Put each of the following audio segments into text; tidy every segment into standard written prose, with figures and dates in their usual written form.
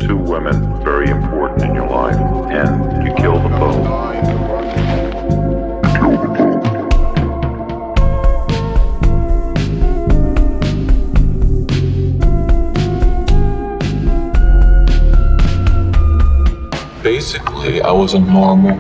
two women very important in your life, and you kill them both. Basically, I was a normal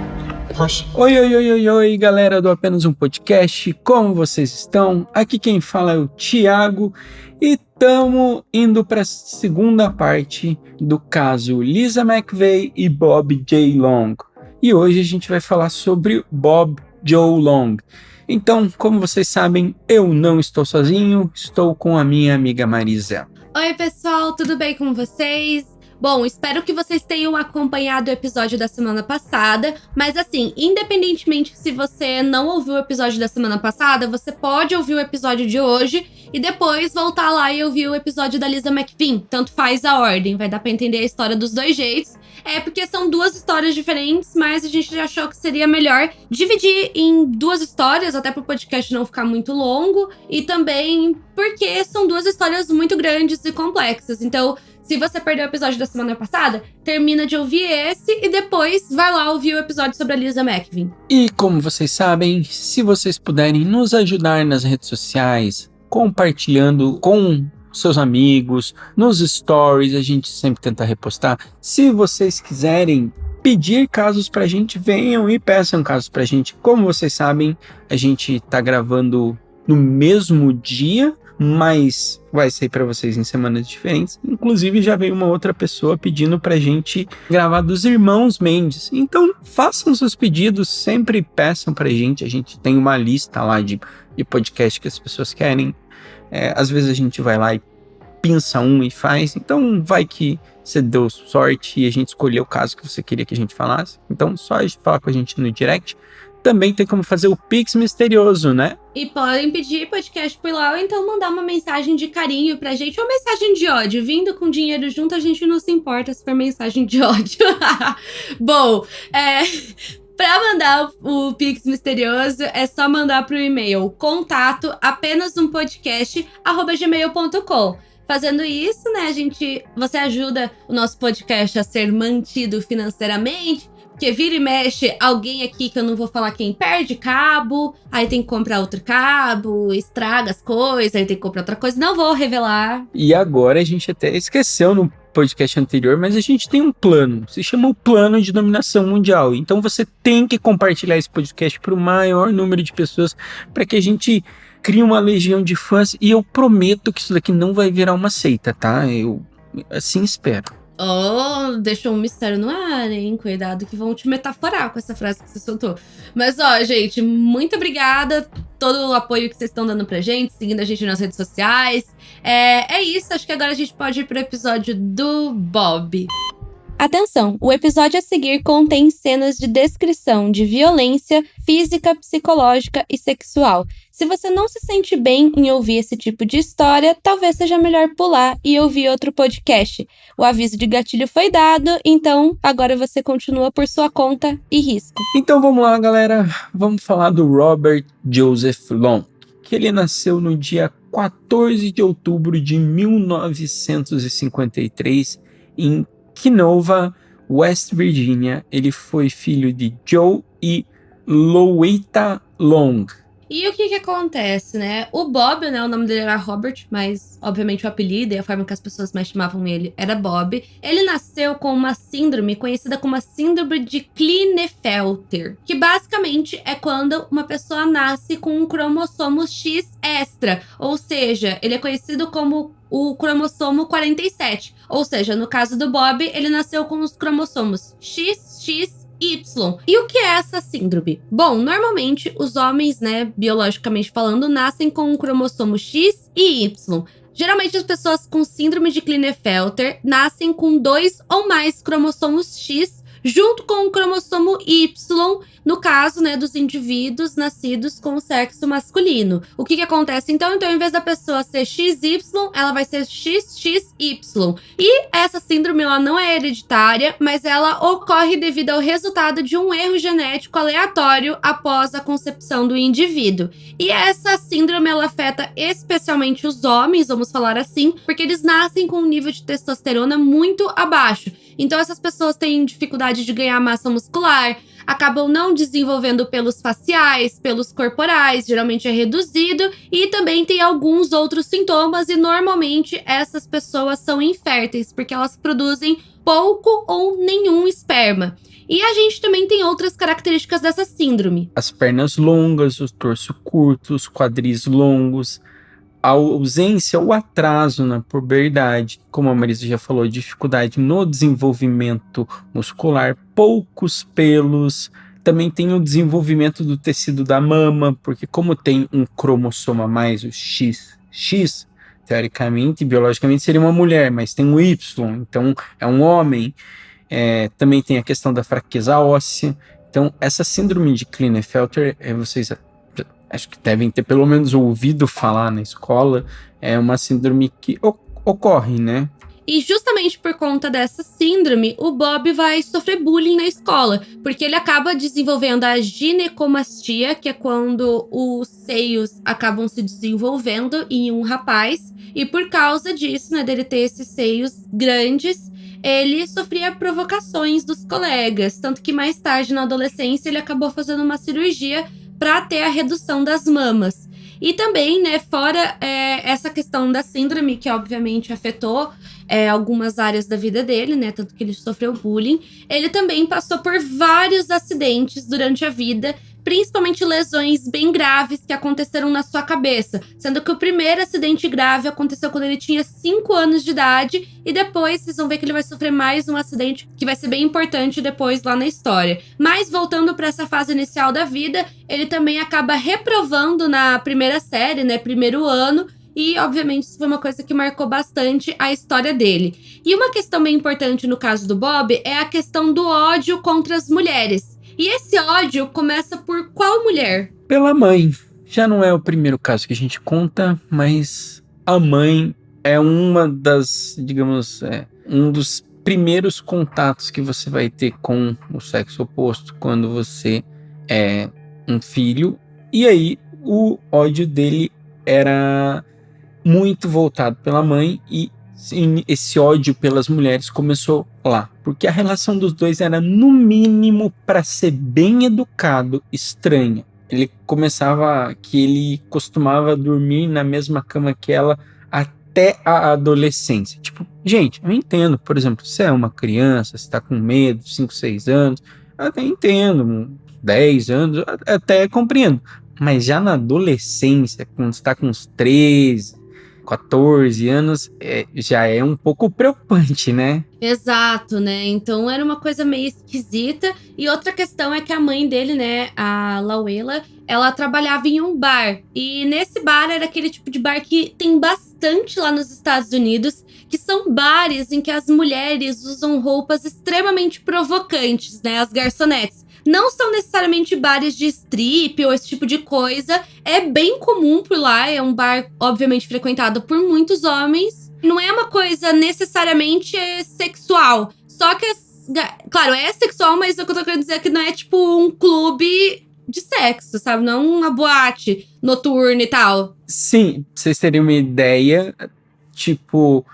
person. Oi, galera do Apenas um Podcast, como vocês estão? Aqui quem fala é o Thiago e estamos indo para a segunda parte do caso Lisa McVeigh e Bob J. Long. E hoje a gente vai falar sobre Bob Joe Long. Então, como vocês sabem, eu não estou sozinho, estou com a minha amiga Marisa. Oi pessoal, tudo bem com vocês? Bom, espero que vocês tenham acompanhado o episódio da semana passada, mas assim, independentemente se você não ouviu o episódio da semana passada, você pode ouvir o episódio de hoje e depois voltar lá e ouvir o episódio da Lisa McVeigh. Tanto faz a ordem, vai dar pra entender a história dos dois jeitos. É porque são duas histórias diferentes, mas a gente já achou que seria melhor dividir em duas histórias, até pro podcast não ficar muito longo, e também porque são duas histórias muito grandes e complexas. Então, se você perdeu o episódio da semana passada, termina de ouvir esse e depois vai lá ouvir o episódio sobre a Lisa McVeigh. E como vocês sabem, se vocês puderem nos ajudar nas redes sociais, compartilhando com seus amigos, nos stories, a gente sempre tenta repostar. Se vocês quiserem pedir casos pra gente, venham e peçam casos pra gente. Como vocês sabem, a gente tá gravando no mesmo dia, mas vai sair para vocês em semanas diferentes. Inclusive já veio uma outra pessoa pedindo pra gente gravar dos irmãos Mendes. Então façam seus pedidos, sempre peçam pra gente. A gente tem uma lista lá de podcast que as pessoas querem. Às vezes a gente vai lá e pinça um e faz. Então vai que você deu sorte e a gente escolheu o caso que você queria que a gente falasse. Então só falar com a gente no direct. Também tem como fazer o Pix misterioso, né? E podem pedir podcast por lá ou então mandar uma mensagem de carinho pra gente ou mensagem de ódio. Vindo com dinheiro junto, a gente não se importa se for mensagem de ódio. Bom, pra mandar o Pix misterioso, é só mandar pro e-mail contato@apenazumpodcast@gmail.com. Fazendo isso, né, você ajuda o nosso podcast a ser mantido financeiramente. Porque vira e mexe, alguém aqui que eu não vou falar quem perde cabo, aí tem que comprar outro cabo, estraga as coisas, aí tem que comprar outra coisa. Não vou revelar. E agora a gente até esqueceu no podcast anterior, mas a gente tem um plano. Se chama o Plano de Dominação Mundial. Então você tem que compartilhar esse podcast para o maior número de pessoas para que a gente crie uma legião de fãs. E eu prometo que isso daqui não vai virar uma seita, tá? Eu assim espero. Oh, deixou um mistério no ar, hein? Cuidado que vão te metaforar com essa frase que você soltou. Mas, gente, muito obrigada. Todo o apoio que vocês estão dando pra gente, seguindo a gente nas redes sociais. É isso, acho que agora a gente pode ir pro episódio do Bob. Atenção, o episódio a seguir contém cenas de descrição de violência física, psicológica e sexual. Se você não se sente bem em ouvir esse tipo de história, talvez seja melhor pular e ouvir outro podcast. O aviso de gatilho foi dado, então agora você continua por sua conta e risco. Então vamos lá, galera. Vamos falar do Robert Joseph Long, que ele nasceu no dia 14 de outubro de 1953 em Kenova, West Virginia. Ele foi filho de Joe e Louetta Long. E o que acontece, né? O Bob, né? O nome dele era Robert, mas obviamente o apelido e a forma que as pessoas mais chamavam ele era Bob. Ele nasceu com uma síndrome conhecida como a síndrome de Klinefelter, que basicamente é quando uma pessoa nasce com um cromossomo X extra, ou seja, ele é conhecido como o cromossomo 47. Ou seja, no caso do Bob, ele nasceu com os cromossomos XX, Y. E o que é essa síndrome? Bom, normalmente os homens, né, biologicamente falando, nascem com um cromossomo X e Y. Geralmente as pessoas com síndrome de Klinefelter nascem com 2 ou mais cromossomos X junto com o cromossomo Y, no caso, né, dos indivíduos nascidos com o sexo masculino. O que acontece então? Então, em vez da pessoa ser XY, ela vai ser XXY. E essa síndrome, ela não é hereditária, mas ela ocorre devido ao resultado de um erro genético aleatório após a concepção do indivíduo. E essa síndrome, ela afeta especialmente os homens, vamos falar assim, porque eles nascem com um nível de testosterona muito abaixo. Então, essas pessoas têm dificuldade de ganhar massa muscular, acabam não desenvolvendo pelos faciais, pelos corporais, geralmente é reduzido, e também tem alguns outros sintomas, e normalmente essas pessoas são inférteis, porque elas produzem pouco ou nenhum esperma. E a gente também tem outras características dessa síndrome. As pernas longas, o torso curto, os quadris longos, a ausência ou atraso na puberdade, como a Marisa já falou, dificuldade no desenvolvimento muscular, poucos pelos, também tem o desenvolvimento do tecido da mama, porque como tem um cromossomo a mais, o XX, teoricamente, biologicamente seria uma mulher, mas tem um Y, então é um homem. Também tem a questão da fraqueza óssea. Então, essa síndrome de Klinefelter, vocês acho que devem ter pelo menos ouvido falar na escola, é uma síndrome que ocorre, né? E justamente por conta dessa síndrome, o Bob vai sofrer bullying na escola, porque ele acaba desenvolvendo a ginecomastia, que é quando os seios acabam se desenvolvendo em um rapaz, e por causa disso, né, dele ter esses seios grandes, ele sofria provocações dos colegas, tanto que mais tarde na adolescência ele acabou fazendo uma cirurgia para ter a redução das mamas. E também, né, fora essa questão da síndrome, que obviamente afetou algumas áreas da vida dele, né, tanto que ele sofreu bullying, ele também passou por vários acidentes durante a vida, principalmente lesões bem graves que aconteceram na sua cabeça, sendo que o primeiro acidente grave aconteceu quando ele tinha 5 anos de idade, e depois vocês vão ver que ele vai sofrer mais um acidente que vai ser bem importante depois lá na história. Mas voltando para essa fase inicial da vida, ele também acaba reprovando na primeira série, né, primeiro ano, e obviamente isso foi uma coisa que marcou bastante a história dele. E uma questão bem importante no caso do Bob é a questão do ódio contra as mulheres. E esse ódio começa por qual mulher? Pela mãe. Já não é o primeiro caso que a gente conta, mas a mãe é uma das, digamos, um dos primeiros contatos que você vai ter com o sexo oposto quando você é um filho. E aí o ódio dele era muito voltado pela mãe, e sim, esse ódio pelas mulheres começou lá, porque a relação dos dois era, no mínimo, para ser bem educado, estranha. Ele costumava dormir na mesma cama que ela até a adolescência. Tipo, gente, eu entendo, por exemplo, você é uma criança, você tá com medo, 5, 6 anos, eu até entendo, 10 anos, até compreendo. Mas já na adolescência, quando você tá com uns 13, 14 anos, já é um pouco preocupante, né? Exato, né? Então era uma coisa meio esquisita. E outra questão é que a mãe dele, né, a Lauela, ela trabalhava em um bar. E nesse bar era aquele tipo de bar que tem bastante lá nos Estados Unidos, que são bares em que as mulheres usam roupas extremamente provocantes, né? As garçonetes. Não são necessariamente bares de strip ou esse tipo de coisa. É bem comum por lá. É um bar, obviamente, frequentado por muitos homens. Não é uma coisa necessariamente sexual. Só que, claro, é sexual, mas o que eu tô querendo dizer é que não é tipo um clube de sexo, sabe? Não uma boate noturna e tal. Sim, pra vocês terem uma ideia, tipo,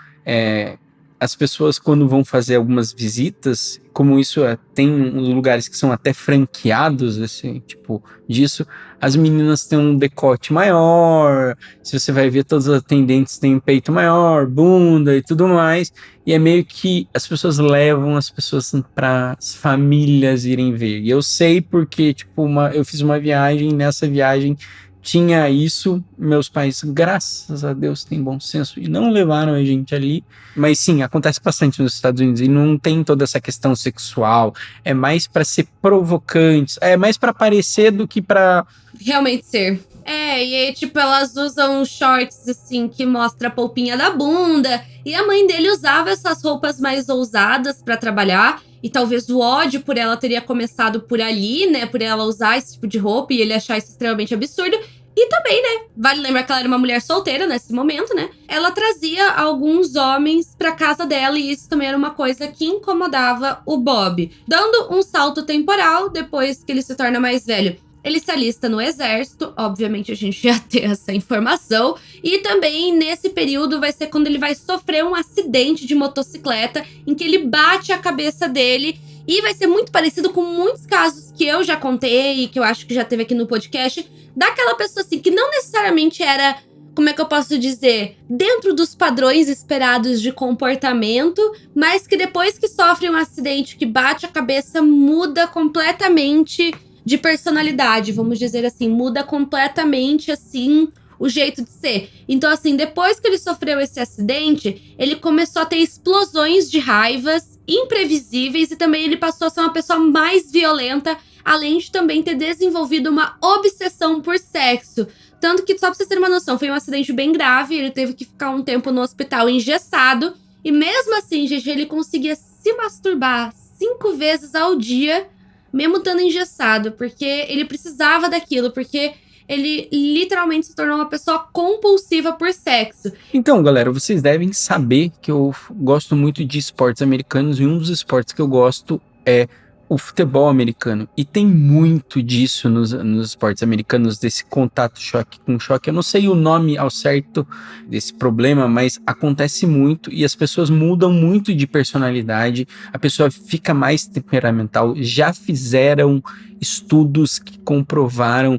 as pessoas quando vão fazer algumas visitas, como isso tem uns lugares que são até franqueados, assim, tipo, disso, as meninas têm um decote maior, se você vai ver, todas as atendentes têm um peito maior, bunda e tudo mais, e é meio que as pessoas levam as pessoas para as famílias irem ver. E eu sei porque, tipo, eu fiz uma viagem, nessa viagem tinha isso, meus pais, graças a Deus, têm bom senso e não levaram a gente ali, mas sim, acontece bastante nos Estados Unidos e não tem toda essa questão sexual, é mais para ser provocante, é mais para parecer do que para realmente ser. E aí, tipo, elas usam shorts, assim, que mostra a polpinha da bunda. E a mãe dele usava essas roupas mais ousadas pra trabalhar. e talvez o ódio por ela teria começado por ali, né? Por ela usar esse tipo de roupa e ele achar isso extremamente absurdo. E também, né, vale lembrar que ela era uma mulher solteira nesse momento, né? Ela trazia alguns homens pra casa dela e isso também era uma coisa que incomodava o Bob. Dando um salto temporal, depois que ele se torna mais velho, ele se alista no exército, obviamente a gente já tem essa informação. E também nesse período vai ser quando ele vai sofrer um acidente de motocicleta em que ele bate a cabeça dele. E vai ser muito parecido com muitos casos que eu já contei e que eu acho que já teve aqui no podcast, daquela pessoa assim, que não necessariamente era, como é que eu posso dizer, dentro dos padrões esperados de comportamento, mas que depois que sofre um acidente, que bate a cabeça, muda completamente de personalidade, vamos dizer assim, muda completamente, assim, o jeito de ser. Então, assim, depois que ele sofreu esse acidente, ele começou a ter explosões de raivas imprevisíveis e também ele passou a ser uma pessoa mais violenta, além de também ter desenvolvido uma obsessão por sexo. Tanto que, só pra vocês terem uma noção, foi um acidente bem grave, ele teve que ficar um tempo no hospital engessado, e mesmo assim, GG, ele conseguia se masturbar 5 vezes ao dia, mesmo estando engessado, porque ele precisava daquilo, porque ele literalmente se tornou uma pessoa compulsiva por sexo. Então, galera, vocês devem saber que eu gosto muito de esportes americanos e um dos esportes que eu gosto é o futebol americano. E tem muito disso nos esportes americanos, desse contato choque com choque. Eu não sei o nome ao certo desse problema, mas acontece muito e as pessoas mudam muito de personalidade, a pessoa fica mais temperamental. Já fizeram estudos que comprovaram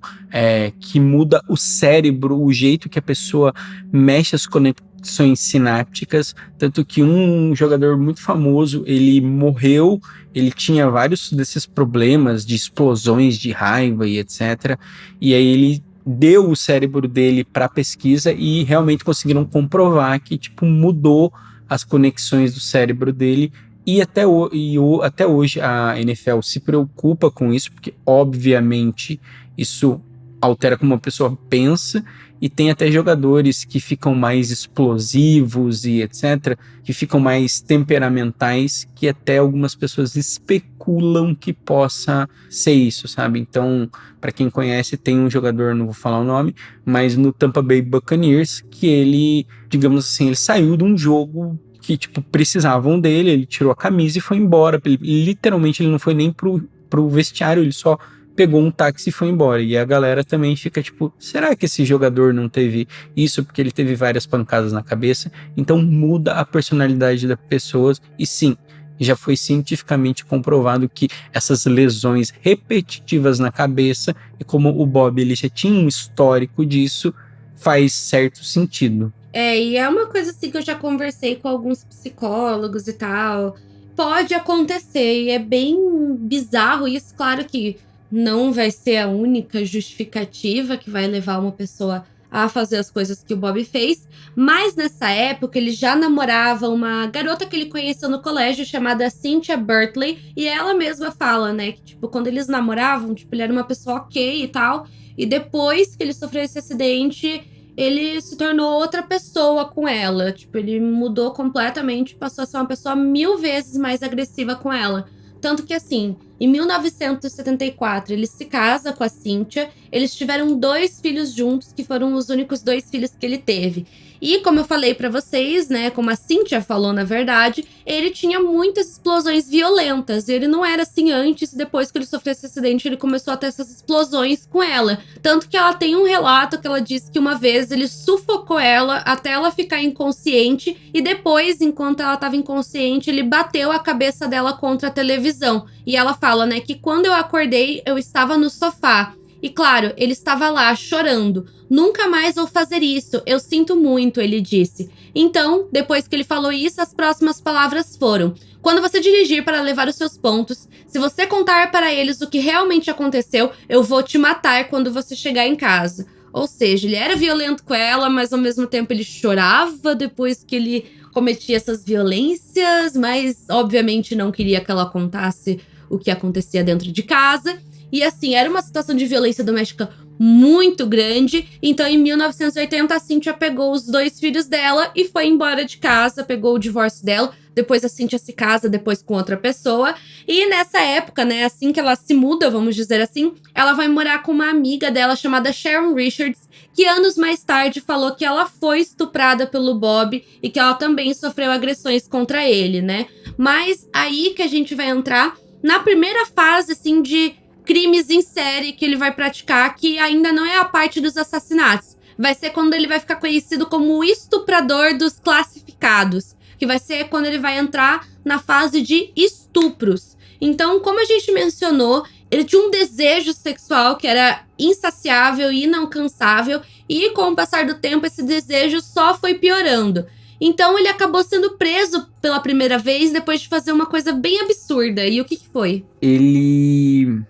que muda o cérebro, o jeito que a pessoa mexe as conexões sinápticas, tanto que um jogador muito famoso, ele morreu, ele tinha vários desses problemas de explosões de raiva e etc, e aí ele deu o cérebro dele para pesquisa e realmente conseguiram comprovar que tipo mudou as conexões do cérebro dele. E até hoje a NFL se preocupa com isso, porque obviamente isso altera como uma pessoa pensa, e tem até jogadores que ficam mais explosivos e etc, que ficam mais temperamentais, que até algumas pessoas especulam que possa ser isso, sabe? Então, para quem conhece, tem um jogador, não vou falar o nome, mas no Tampa Bay Buccaneers, que ele, digamos assim, ele saiu de um jogo que, tipo, precisavam dele, ele tirou a camisa e foi embora. Literalmente, ele não foi nem pro vestiário, ele só pegou um táxi e foi embora. E a galera também fica tipo, será que esse jogador não teve isso porque ele teve várias pancadas na cabeça? Então muda a personalidade das pessoas. E sim, já foi cientificamente comprovado que essas lesões repetitivas na cabeça, e como o Bob ele já tinha um histórico disso, faz certo sentido. E é uma coisa assim que eu já conversei com alguns psicólogos e tal. Pode acontecer, e é bem bizarro isso. Claro que não vai ser a única justificativa que vai levar uma pessoa a fazer as coisas que o Bob fez, mas nessa época ele já namorava uma garota que ele conheceu no colégio chamada Cynthia Burtley, e ela mesma fala, né, que tipo, quando eles namoravam, tipo, ele era uma pessoa ok e tal, e depois que ele sofreu esse acidente, ele se tornou outra pessoa com ela, tipo, ele mudou completamente, passou a ser uma pessoa 1000 vezes mais agressiva com ela. Tanto que, assim, em 1974, ele se casa com a Cynthia. Eles tiveram 2 filhos juntos, que foram os únicos 2 filhos que ele teve. E, como eu falei pra vocês, né, como a Cynthia falou, na verdade, ele tinha muitas explosões violentas. Ele não era assim antes, depois que ele sofreu esse acidente, ele começou a ter essas explosões com ela. Tanto que ela tem um relato que ela disse que uma vez ele sufocou ela até ela ficar inconsciente, e depois, enquanto ela estava inconsciente, ele bateu a cabeça dela contra a televisão. E ela fala, né, que quando eu acordei, eu estava no sofá. E claro, ele estava lá chorando. Nunca mais vou fazer isso, eu sinto muito, ele disse. Então, depois que ele falou isso, as próximas palavras foram: quando você dirigir para levar os seus pontos, se você contar para eles o que realmente aconteceu, eu vou te matar quando você chegar em casa. Ou seja, ele era violento com ela, mas ao mesmo tempo ele chorava depois que ele cometia essas violências, mas obviamente não queria que ela contasse o que acontecia dentro de casa. E assim, era uma situação de violência doméstica muito grande. Então, em 1980, a Cynthia pegou os 2 filhos dela e foi embora de casa, pegou o divórcio dela. Depois a Cynthia se casa depois com outra pessoa. E nessa época, né, assim que ela se muda, vamos dizer assim, ela vai morar com uma amiga dela chamada Sharon Richards, que anos mais tarde falou que ela foi estuprada pelo Bob e que ela também sofreu agressões contra ele, né? Mas aí que a gente vai entrar na primeira fase, assim, de crimes em série que ele vai praticar, que ainda não é a parte dos assassinatos. Vai ser quando ele vai ficar conhecido como o estuprador dos classificados, que vai ser quando ele vai entrar na fase de estupros. Então, como a gente mencionou, ele tinha um desejo sexual que era insaciável e inalcançável, e com o passar do tempo esse desejo só foi piorando. Então ele acabou sendo preso pela primeira vez depois de fazer uma coisa bem absurda. E o que foi? Ele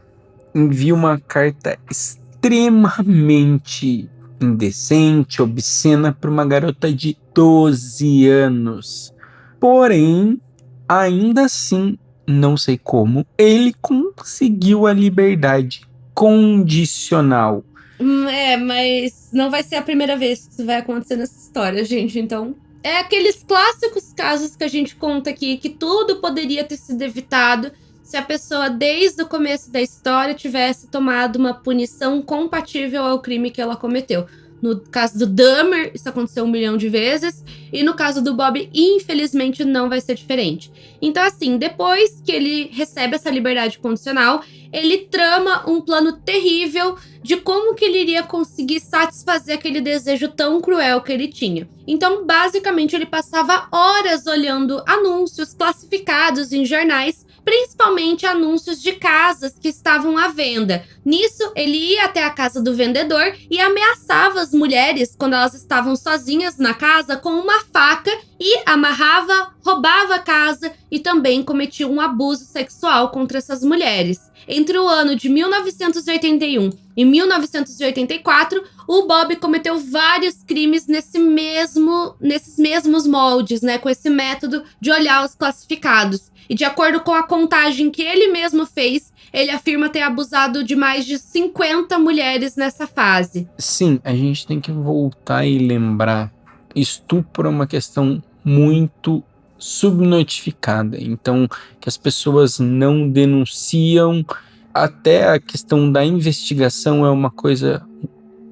envia uma carta extremamente indecente, obscena para uma garota de 12 anos. Porém, ainda assim, não sei como, ele conseguiu a liberdade condicional. Mas não vai ser a primeira vez que isso vai acontecer nessa história, gente. Então, é aqueles clássicos casos que a gente conta aqui, que tudo poderia ter sido evitado se a pessoa, desde o começo da história, tivesse tomado uma punição compatível ao crime que ela cometeu. No caso do Dahmer, isso aconteceu 1 milhão de vezes. E no caso do Bob, infelizmente, não vai ser diferente. Então, assim, depois que ele recebe essa liberdade condicional, ele trama um plano terrível de como que ele iria conseguir satisfazer aquele desejo tão cruel que ele tinha. Então, basicamente, ele passava horas olhando anúncios classificados em jornais, principalmente anúncios de casas que estavam à venda. Nisso, ele ia até a casa do vendedor e ameaçava as mulheres quando elas estavam sozinhas na casa com uma faca e amarrava, roubava a casa e também cometia um abuso sexual contra essas mulheres. Entre o ano de 1981 e 1984, o Bob cometeu vários crimes nesses mesmos moldes, né, com esse método de olhar os classificados. E de acordo com a contagem que ele mesmo fez, ele afirma ter abusado de mais de 50 mulheres nessa fase. Sim, a gente tem que voltar e lembrar. Estupro é uma questão muito subnotificada. Então, que as pessoas não denunciam. Até a questão da investigação é uma coisa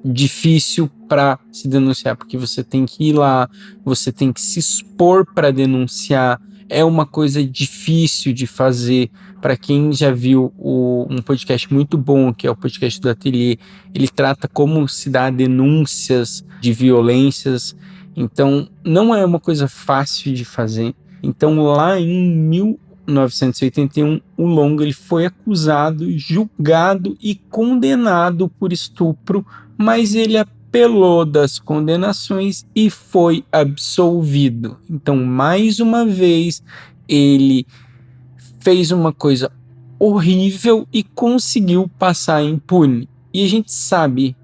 difícil para se denunciar, porque você tem que ir lá, você tem que se expor para denunciar. É uma coisa difícil de fazer. Para quem já viu um podcast muito bom, que é o podcast do Ateliê, ele trata como se dá denúncias de violências. Então, não é uma coisa fácil de fazer. Então, lá em 1981, o Long ele foi acusado, julgado e condenado por estupro, mas ele apelou das condenações e foi absolvido. Então, mais uma vez, ele fez uma coisa horrível e conseguiu passar impune. E a gente sabe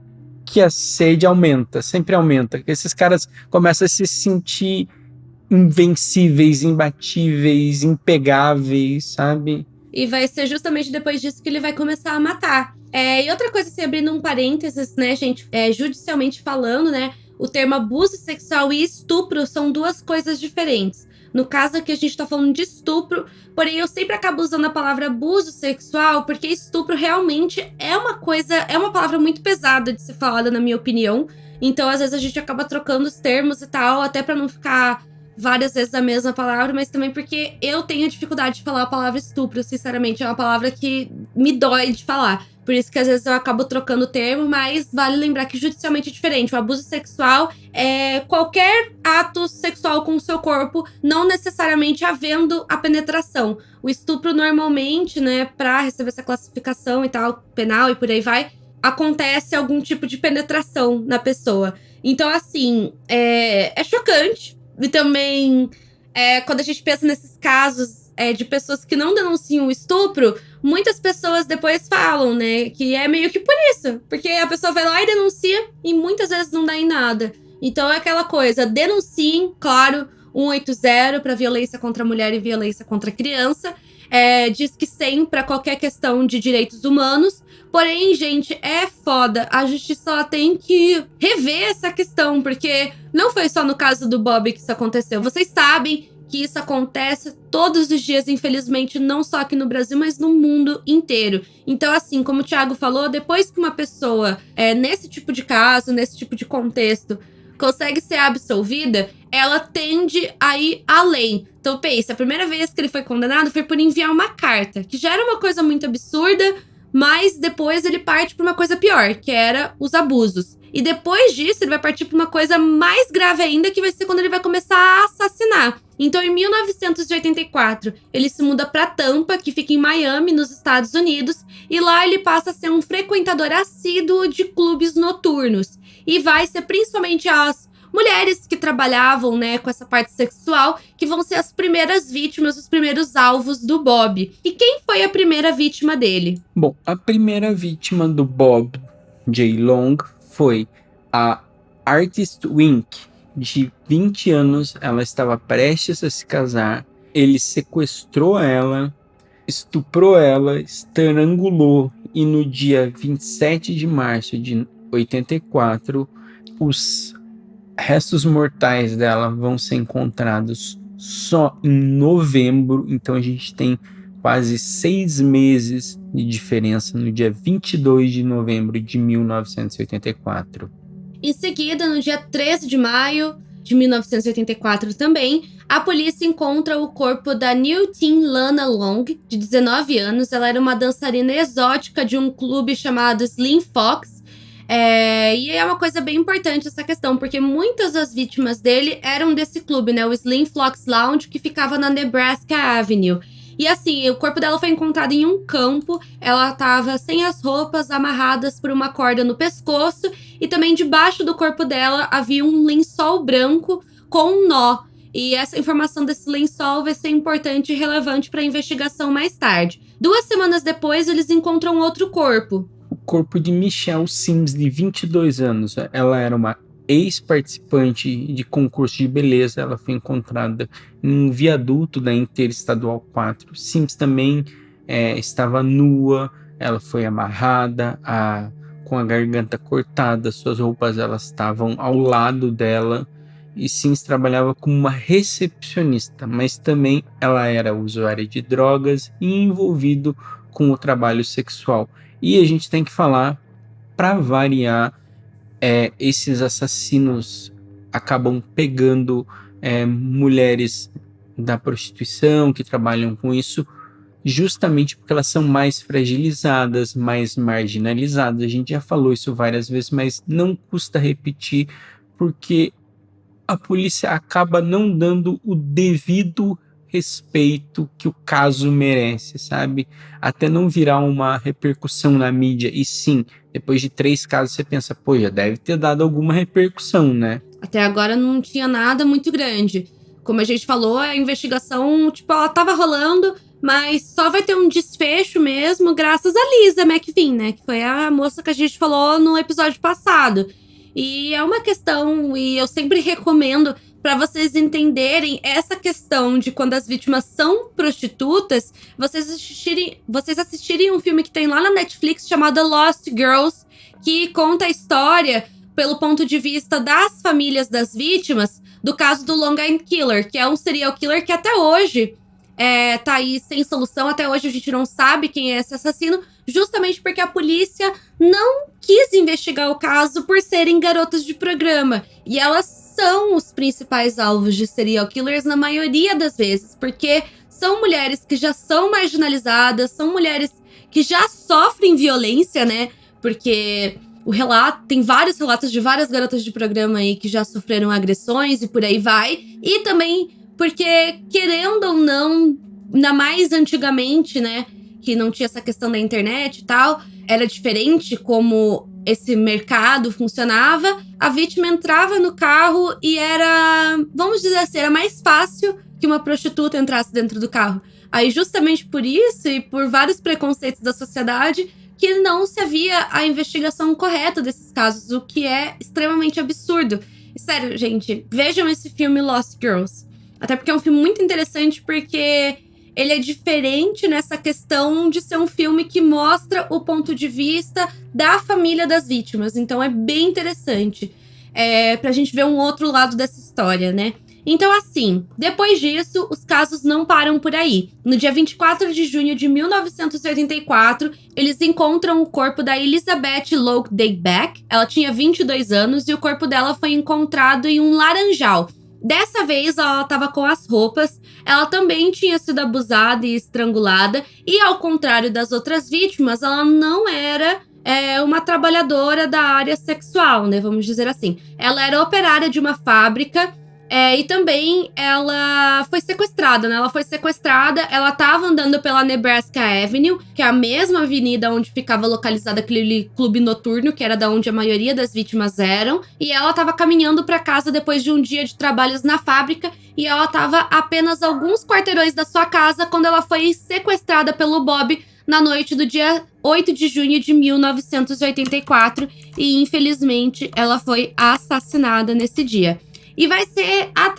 que a sede aumenta, sempre aumenta. Esses caras começam a se sentir invencíveis, imbatíveis, impegáveis, sabe? E vai ser justamente depois disso que ele vai começar a matar. E outra coisa, assim, abrindo um parênteses, né, gente, judicialmente falando, né, o termo abuso sexual e estupro são 2 coisas diferentes. No caso aqui a gente tá falando de estupro, porém eu sempre acabo usando a palavra abuso sexual, porque estupro realmente é uma palavra muito pesada de ser falada, na minha opinião. Então, às vezes, a gente acaba trocando os termos e tal, até pra não ficar várias vezes a mesma palavra, mas também porque eu tenho dificuldade de falar a palavra estupro, sinceramente. É uma palavra que me dói de falar. Por isso que às vezes eu acabo trocando o termo, mas vale lembrar que judicialmente é diferente. O abuso sexual é qualquer ato sexual com o seu corpo, não necessariamente havendo a penetração. O estupro normalmente, né, pra receber essa classificação e tal, penal e por aí vai, acontece algum tipo de penetração na pessoa. Então, assim, é chocante. E também, quando a gente pensa nesses casos de pessoas que não denunciam o estupro, muitas pessoas depois falam, né, que é meio que por isso. Porque a pessoa vai lá e denuncia e muitas vezes não dá em nada. Então é aquela coisa, denunciem, claro, 180 para violência contra a mulher e violência contra a criança. diz que sim para qualquer questão de direitos humanos. Porém, gente, é foda. A justiça ela tem que rever essa questão, porque não foi só no caso do Bob que isso aconteceu. Vocês sabem que isso acontece todos os dias, infelizmente, não só aqui no Brasil, mas no mundo inteiro. Então, assim, como o Thiago falou, depois que uma pessoa, nesse tipo de caso, nesse tipo de contexto, consegue ser absolvida, ela tende a ir além. Então, pensa, a primeira vez que ele foi condenado foi por enviar uma carta, que já era uma coisa muito absurda, mas depois ele parte para uma coisa pior, que era os abusos. E depois disso, ele vai partir para uma coisa mais grave ainda, que vai ser quando ele vai começar a assassinar. Então, em 1984, ele se muda para Tampa, que fica em Miami, nos Estados Unidos, e lá ele passa a ser um frequentador assíduo de clubes noturnos. E vai ser principalmente as mulheres que trabalhavam, né, com essa parte sexual, que vão ser as primeiras vítimas, os primeiros alvos do Bob. E quem foi a primeira vítima dele? Bom, a primeira vítima do Bob J. Long foi a Artist Wink, de 20 anos. Ela estava prestes a se casar. Ele sequestrou ela, estuprou ela, estrangulou, e no dia 27 de março de 84, os restos mortais dela vão ser encontrados só em novembro. Então a gente tem quase 6 meses de diferença, no dia 22 de novembro de 1984. Em seguida, no dia 13 de maio de 1984 também, a polícia encontra o corpo da New Teen Lana Long, de 19 anos. Ela era uma dançarina exótica de um clube chamado Slim Fox. E é uma coisa bem importante essa questão, porque muitas das vítimas dele eram desse clube, né? O Slim Fox Lounge, que ficava na Nebraska Avenue. E assim, o corpo dela foi encontrado em um campo. Ela estava sem as roupas, amarradas por uma corda no pescoço. E também debaixo do corpo dela havia um lençol branco com um nó. E essa informação desse lençol vai ser importante e relevante para a investigação mais tarde. 2 semanas depois, eles encontram outro corpo. O corpo de Michelle Sims, de 22 anos. Ela era uma ex-participante de concurso de beleza. Ela foi encontrada em um viaduto da Interestadual 4. Sims também estava nua. Ela foi amarrada, com a garganta cortada. Suas roupas elas estavam ao lado dela. E Sims trabalhava como uma recepcionista, mas também ela era usuária de drogas e envolvido com o trabalho sexual. E a gente tem que falar, para variar, esses assassinos acabam pegando mulheres da prostituição que trabalham com isso, justamente porque elas são mais fragilizadas, mais marginalizadas. A gente já falou isso várias vezes, mas não custa repetir, porque a polícia acaba não dando o devido respeito que o caso merece, sabe? Até não virar uma repercussão na mídia. E sim, depois de 3 casos você pensa, pô, já deve ter dado alguma repercussão, né? Até agora não tinha nada muito grande. Como a gente falou, a investigação, ela tava rolando, mas só vai ter um desfecho mesmo graças a Lisa McVean, né? Que foi a moça que a gente falou no episódio passado. E é uma questão, e eu sempre recomendo para vocês entenderem essa questão de quando as vítimas são prostitutas, vocês assistirem um filme que tem lá na Netflix chamado Lost Girls, que conta a história pelo ponto de vista das famílias das vítimas do caso do Long Island Killer, que é um serial killer que até hoje tá aí sem solução. Até hoje a gente não sabe quem é esse assassino, justamente porque a polícia não quis investigar o caso por serem garotas de programa. E elas são os principais alvos de serial killers na maioria das vezes, porque são mulheres que já são marginalizadas, são mulheres que já sofrem violência, né? Porque tem vários relatos de várias garotas de programa aí que já sofreram agressões e por aí vai. E também porque, querendo ou não, ainda mais antigamente, né, que não tinha essa questão da internet e tal, era diferente como esse mercado funcionava. A vítima entrava no carro e era, vamos dizer assim, era mais fácil que uma prostituta entrasse dentro do carro. Aí, justamente por isso e por vários preconceitos da sociedade, que não se havia a investigação correta desses casos, o que é extremamente absurdo. E, sério, gente, vejam esse filme Lost Girls. Até porque é um filme muito interessante, porque ele é diferente nessa questão de ser um filme que mostra o ponto de vista da família das vítimas. Então é bem interessante pra gente ver um outro lado dessa história, né? Então, assim, depois disso, os casos não param por aí. No dia 24 de junho de 1984, eles encontram o corpo da Elizabeth Loke-Dayback. Ela tinha 22 anos e o corpo dela foi encontrado em um laranjal. Dessa vez, ela estava com as roupas. Ela também tinha sido abusada e estrangulada. E, ao contrário das outras vítimas, ela não era uma trabalhadora da área sexual, né? Vamos dizer assim. Ela era operária de uma fábrica. E também ela foi sequestrada, né? Ela foi sequestrada, ela tava andando pela Nebraska Avenue, que é a mesma avenida onde ficava localizado aquele clube noturno, que era da onde a maioria das vítimas eram. E ela tava caminhando para casa depois de um dia de trabalhos na fábrica. E ela tava apenas alguns quarteirões da sua casa quando ela foi sequestrada pelo Bob na noite do dia 8 de junho de 1984. E infelizmente ela foi assassinada nesse dia. E vai ser a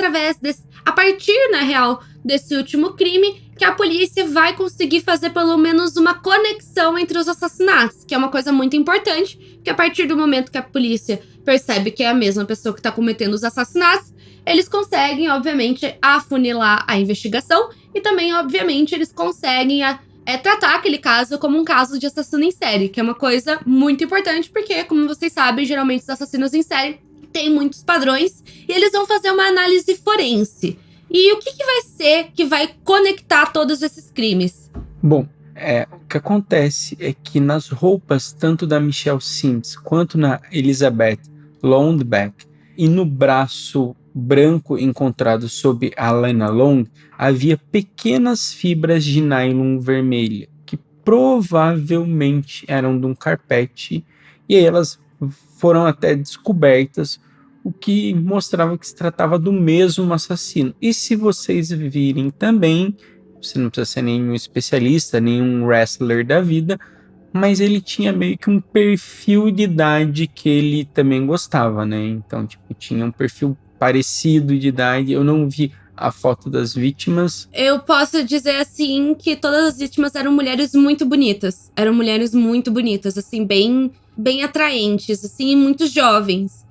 partir, na real, desse último crime, que a polícia vai conseguir fazer pelo menos uma conexão entre os assassinatos, que é uma coisa muito importante, porque a partir do momento que a polícia percebe que é a mesma pessoa que está cometendo os assassinatos, eles conseguem, obviamente, afunilar a investigação e também, obviamente, eles conseguem tratar aquele caso como um caso de assassino em série, que é uma coisa muito importante, porque, como vocês sabem, geralmente os assassinos em série tem muitos padrões e eles vão fazer uma análise forense. E o que vai ser que vai conectar todos esses crimes? Bom, o que acontece é que nas roupas, tanto da Michelle Sims quanto na Elizabeth Loudbeck e no braço branco encontrado sob a Lena Long, havia pequenas fibras de nylon vermelha, que provavelmente eram de um carpete, e aí elas foram até descobertas, o que mostrava que se tratava do mesmo assassino. E se vocês virem também, você não precisa ser nenhum especialista, nenhum wrestler da vida, mas ele tinha meio que um perfil de idade que ele também gostava, né? Então, tinha um perfil parecido de idade. Eu não vi a foto das vítimas. Eu posso dizer, assim, que todas as vítimas eram mulheres muito bonitas. Eram mulheres muito bonitas, assim, bem atraentes, assim, e muito jovens.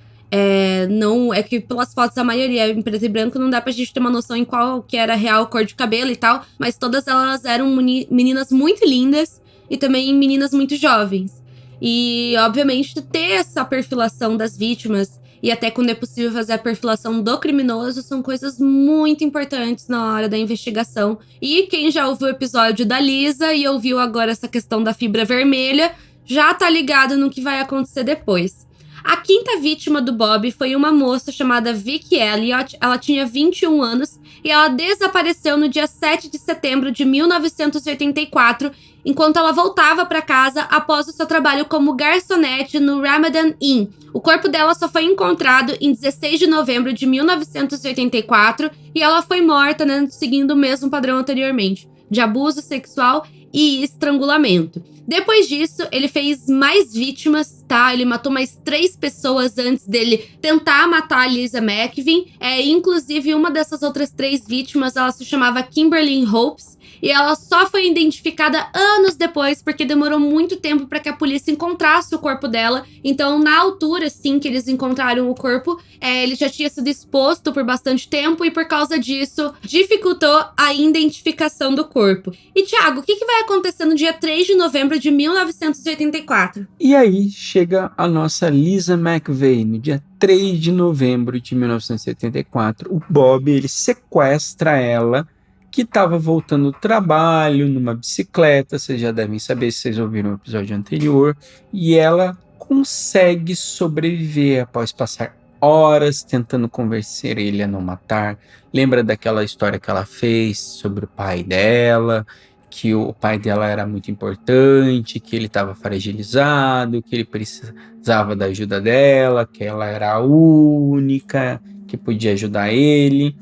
Não é que pelas fotos a maioria em preto e branco não dá pra gente ter uma noção em qual que era a real cor de cabelo e tal, mas todas elas eram meninas muito lindas e também meninas muito jovens. E, obviamente, ter essa perfilação das vítimas e até quando é possível fazer a perfilação do criminoso são coisas muito importantes na hora da investigação. E quem já ouviu o episódio da Lisa e ouviu agora essa questão da fibra vermelha já tá ligado no que vai acontecer depois. A quinta vítima do Bob foi uma moça chamada Vicky Elliott. Ela tinha 21 anos e ela desapareceu no dia 7 de setembro de 1984, enquanto ela voltava para casa após o seu trabalho como garçonete no Ramadan Inn. O corpo dela só foi encontrado em 16 de novembro de 1984 e ela foi morta, né, seguindo o mesmo padrão anteriormente, de abuso sexual e estrangulamento. Depois disso, ele fez mais vítimas, tá? Ele matou mais 3 pessoas antes dele tentar matar a Lisa McVeigh. Inclusive, uma dessas outras 3 vítimas, ela se chamava Kimberly Hopes. E ela só foi identificada anos depois, porque demorou muito tempo para que a polícia encontrasse o corpo dela. Então, na altura, sim, que eles encontraram o corpo, ele já tinha sido exposto por bastante tempo e, por causa disso, dificultou a identificação do corpo. E, Thiago, o que vai acontecer no dia 3 de novembro de 1984? E aí chega a nossa Lisa McVeigh, no dia 3 de novembro de 1984. O Bob, ele sequestra ela, que estava voltando do trabalho numa bicicleta. Vocês já devem saber se vocês ouviram o episódio anterior. E ela consegue sobreviver após passar horas tentando convencer ele a não matar. Lembra daquela história que ela fez sobre o pai dela, que o pai dela era muito importante, que ele estava fragilizado, que ele precisava da ajuda dela, que ela era a única que podia ajudar ele.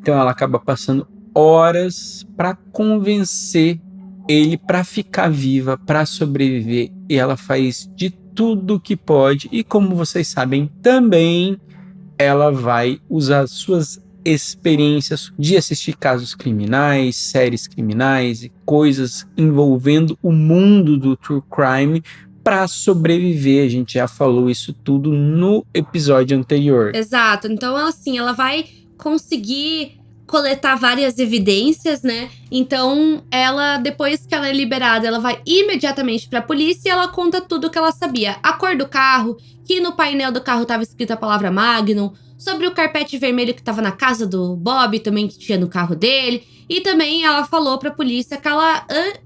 Então ela acaba passando horas para convencer ele para ficar viva, para sobreviver, e ela faz de tudo que pode. E como vocês sabem também, ela vai usar suas experiências de assistir casos criminais, séries criminais e coisas envolvendo o mundo do true crime para sobreviver. A gente já falou isso tudo no episódio anterior. Exato. Então, assim, ela vai conseguir coletar várias evidências, né? Então, ela, depois que ela é liberada, ela vai imediatamente pra polícia e ela conta tudo o que ela sabia. A cor do carro, que no painel do carro tava escrita a palavra Magnum, sobre o carpete vermelho que tava na casa do Bob, também que tinha no carro dele. E também ela falou pra polícia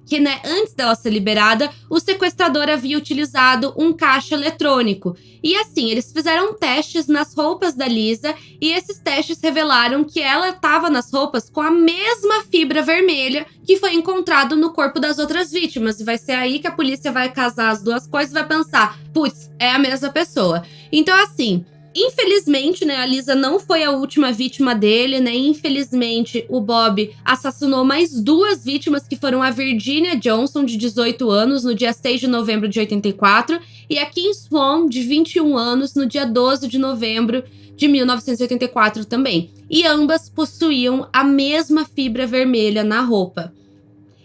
que né, antes dela ser liberada, o sequestrador havia utilizado um caixa eletrônico. E assim, eles fizeram testes nas roupas da Lisa e esses testes revelaram que ela estava nas roupas com a mesma fibra vermelha que foi encontrado no corpo das outras vítimas. E vai ser aí que a polícia vai casar as duas coisas e vai pensar, putz, é a mesma pessoa. Então assim, infelizmente, né, a Lisa não foi a última vítima dele, né? Infelizmente, o Bob assassinou mais 2 vítimas, que foram a Virginia Johnson, de 18 anos, no dia 6 de novembro de 84, e a Kim Swan, de 21 anos, no dia 12 de novembro de 1984 também. E ambas possuíam a mesma fibra vermelha na roupa.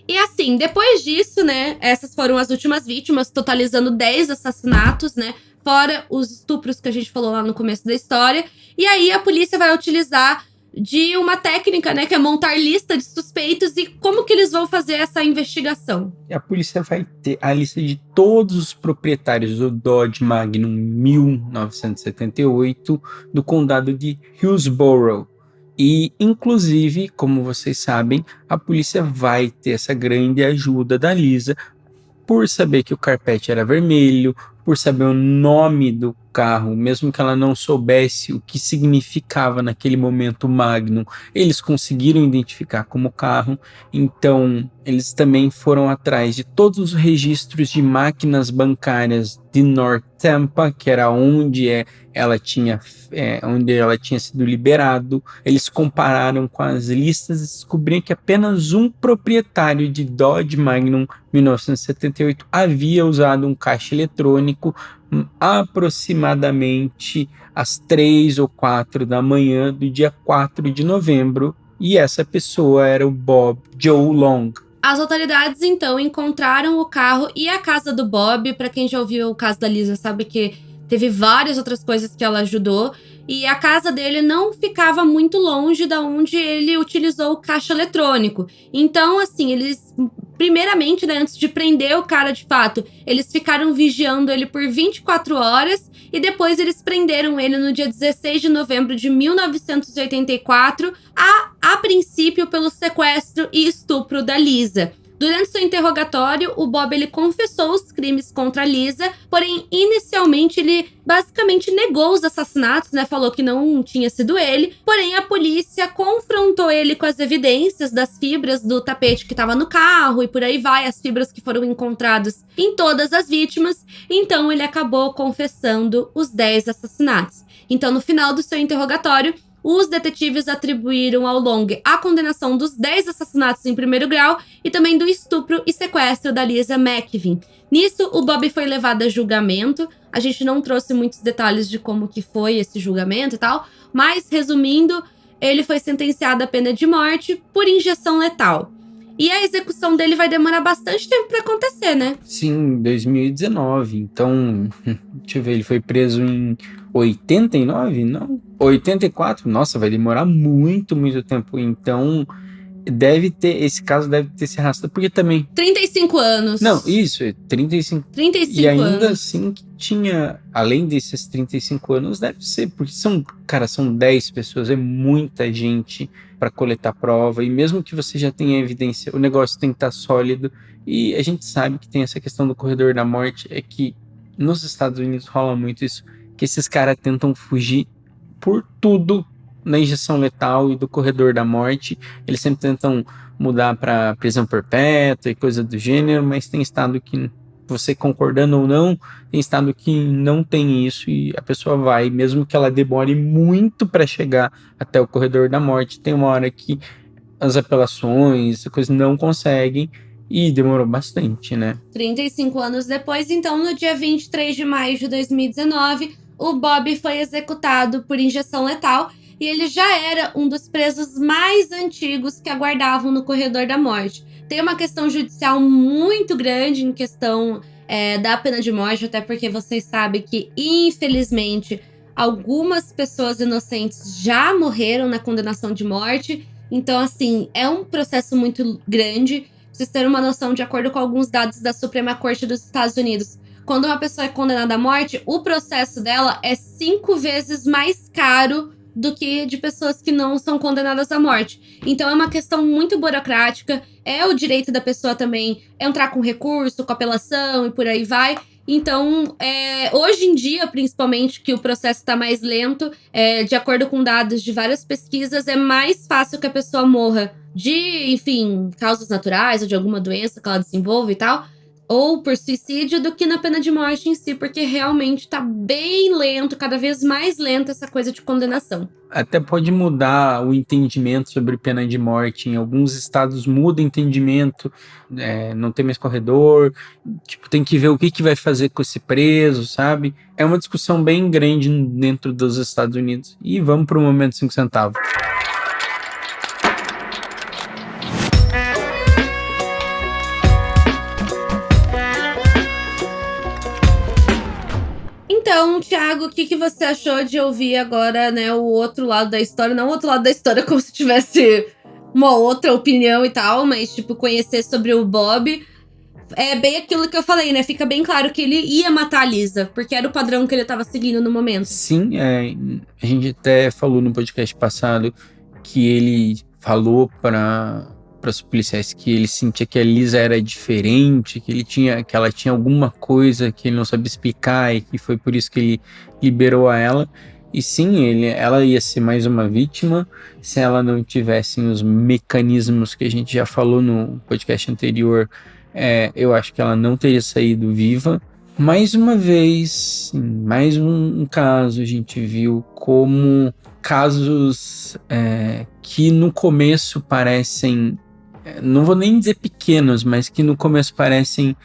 E assim, depois disso, né, essas foram as últimas vítimas, totalizando 10 assassinatos, né? Fora os estupros que a gente falou lá no começo da história. E aí a polícia vai utilizar de uma técnica, né, que é montar lista de suspeitos e como que eles vão fazer essa investigação. A polícia vai ter a lista de todos os proprietários do Dodge Magnum 1978 do condado de Hillsborough. E, inclusive, como vocês sabem, a polícia vai ter essa grande ajuda da Lisa por saber que o carpete era vermelho, por saber o nome do carro, mesmo que ela não soubesse o que significava naquele momento Magnum, eles conseguiram identificar como carro. Então, eles também foram atrás de todos os registros de máquinas bancárias de North Tampa, que era onde ela tinha sido liberado. Eles compararam com as listas e descobriram que apenas um proprietário de Dodge Magnum 1978 havia usado um caixa eletrônico aproximadamente às 3 ou 4 da manhã do dia 4 de novembro, e essa pessoa era o Bob Joe Long. As autoridades, então, encontraram o carro e a casa do Bob. Para quem já ouviu o caso da Lisa sabe que teve várias outras coisas que ela ajudou. E a casa dele não ficava muito longe da onde ele utilizou o caixa eletrônico. Então, assim, eles, primeiramente, né, antes de prender o cara de fato, eles ficaram vigiando ele por 24 horas. E depois eles prenderam ele no dia 16 de novembro de 1984, a princípio pelo sequestro e estupro da Lisa. Durante seu interrogatório, o Bob ele confessou os crimes contra a Lisa, porém, inicialmente, ele basicamente negou os assassinatos, né? Falou que não tinha sido ele. Porém, a polícia confrontou ele com as evidências das fibras do tapete que estava no carro e por aí vai, as fibras que foram encontradas em todas as vítimas. Então, ele acabou confessando os 10 assassinatos. Então, no final do seu interrogatório, os detetives atribuíram ao Long a condenação dos 10 assassinatos em primeiro grau e também do estupro e sequestro da Lisa McVin. Nisso, o Bob foi levado a julgamento. A gente não trouxe muitos detalhes de como que foi esse julgamento e tal, mas, resumindo, ele foi sentenciado à pena de morte por injeção letal. E a execução dele vai demorar bastante tempo para acontecer, né? Sim, 2019. Então, deixa eu ver, ele foi preso em 89? Não? 84? Nossa, vai demorar muito, muito tempo. Então, esse caso deve ter se arrastado, porque também... 35 anos. Não, isso, 35. 35 e ainda anos. assim, que tinha, além desses 35 anos, deve ser, porque são 10 pessoas, é muita gente para coletar prova, e mesmo que você já tenha evidência, o negócio tem que estar sólido. E a gente sabe que tem essa questão do corredor da morte, é que nos Estados Unidos rola muito isso, que esses caras tentam fugir por tudo na injeção letal e do corredor da morte. Eles sempre tentam mudar para prisão perpétua e coisa do gênero, mas tem estado que, você concordando ou não, tem estado que não tem isso e a pessoa vai, mesmo que ela demore muito para chegar até o corredor da morte, tem uma hora que as apelações, essa coisa não conseguem, e demorou bastante, né? 35 anos depois, então, no dia 23 de maio de 2019, o Bob foi executado por injeção letal. e ele já era um dos presos mais antigos que aguardavam no corredor da morte. Tem uma questão judicial muito grande em questão da pena de morte, até porque vocês sabem que, infelizmente, algumas pessoas inocentes já morreram na condenação de morte. Então, assim, é um processo muito grande. Pra vocês terem uma noção, de acordo com alguns dados da Suprema Corte dos Estados Unidos, quando uma pessoa é condenada à morte, o processo dela é 5 vezes mais caro do que de pessoas que não são condenadas à morte. Então é uma questão muito burocrática, é o direito da pessoa também entrar com recurso, com apelação e por aí vai. Então, hoje em dia, principalmente, que o processo está mais lento, de acordo com dados de várias pesquisas, é mais fácil que a pessoa morra de, enfim, causas naturais ou de alguma doença que ela desenvolve e tal, ou por suicídio, do que na pena de morte em si, porque realmente tá bem lento, cada vez mais lento essa coisa de condenação. Até pode mudar o entendimento sobre pena de morte. Em alguns estados muda o entendimento, não tem mais corredor, tipo, tem que ver o que vai fazer com esse preso, sabe? É uma discussão bem grande dentro dos Estados Unidos. E vamos pro momento 5 centavos. Então, Thiago, o que você achou de ouvir agora, né, o outro lado da história? Não o outro lado da história como se tivesse uma outra opinião e tal, mas, tipo, conhecer sobre o Bob. É bem aquilo que eu falei, né? Fica bem claro que ele ia matar a Lisa, porque era o padrão que ele tava seguindo no momento. Sim, a gente até falou no podcast passado que ele falou para os policiais que ele sentia que a Lisa era diferente, que ela tinha alguma coisa que ele não sabia explicar e que foi por isso que ele liberou a ela. E sim, ela ia ser mais uma vítima se ela não tivesse os mecanismos que a gente já falou no podcast anterior. Eu acho que ela não teria saído viva. Mais uma vez, mais um caso, a gente viu como casos que no começo parecem, não vou nem dizer pequenos, mas que no começo parecem,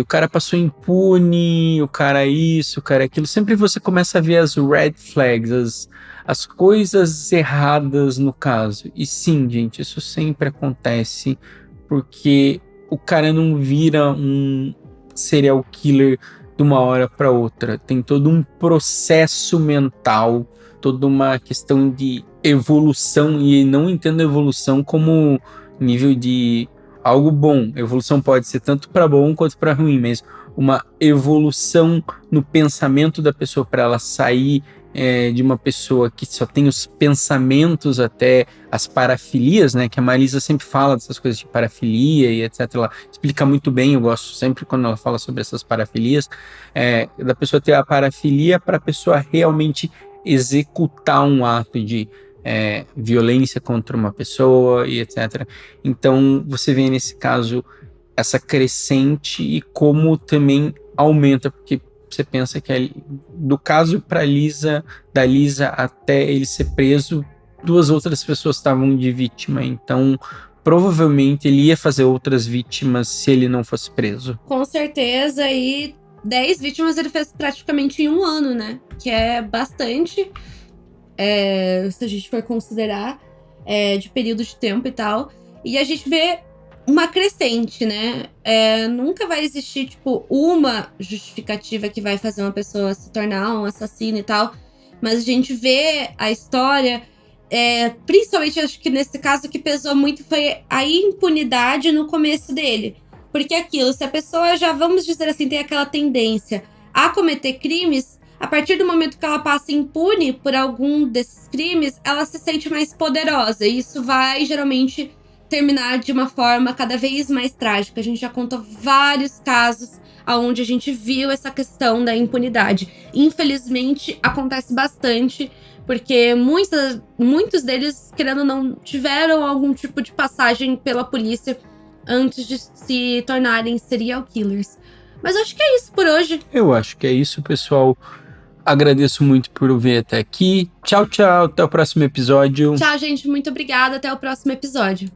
o cara passou impune, o cara isso, o cara aquilo. Sempre você começa a ver as red flags, as coisas erradas no caso. E sim, gente, isso sempre acontece, porque o cara não vira um serial killer de uma hora para outra. Tem todo um processo mental, toda uma questão de evolução, e não entendo evolução como nível de algo bom. Evolução pode ser tanto para bom quanto para ruim, mas uma evolução no pensamento da pessoa para ela sair de uma pessoa que só tem os pensamentos até as parafilias, né? Que a Marisa sempre fala dessas coisas de parafilia e etc. Ela explica muito bem, eu gosto sempre quando ela fala sobre essas parafilias, da pessoa ter a parafilia para a pessoa realmente executar um ato de violência contra uma pessoa e etc. Então você vê nesse caso essa crescente e como também aumenta, porque você pensa que do caso da Lisa até ele ser preso, 2 outras pessoas estavam de vítima, então provavelmente ele ia fazer outras vítimas se ele não fosse preso. Com certeza, e 10 vítimas ele fez praticamente em 1 ano, né? Que é bastante, se a gente for considerar, de período de tempo e tal. E a gente vê uma crescente, né? Nunca vai existir, tipo, uma justificativa que vai fazer uma pessoa se tornar um assassino e tal. Mas a gente vê a história, principalmente acho que nesse caso o que pesou muito foi a impunidade no começo dele. Porque aquilo, se a pessoa já, vamos dizer assim, tem aquela tendência a cometer crimes, a partir do momento que ela passa impune por algum desses crimes, ela se sente mais poderosa. E isso vai, geralmente, terminar de uma forma cada vez mais trágica. A gente já contou vários casos onde a gente viu essa questão da impunidade. Infelizmente, acontece bastante, porque muitos deles, querendo ou não, tiveram algum tipo de passagem pela polícia antes de se tornarem serial killers. Mas acho que é isso por hoje. Eu acho que é isso, pessoal. Agradeço muito por ouvir até aqui. Tchau, tchau. Até o próximo episódio. Tchau, gente. Muito obrigada. Até o próximo episódio.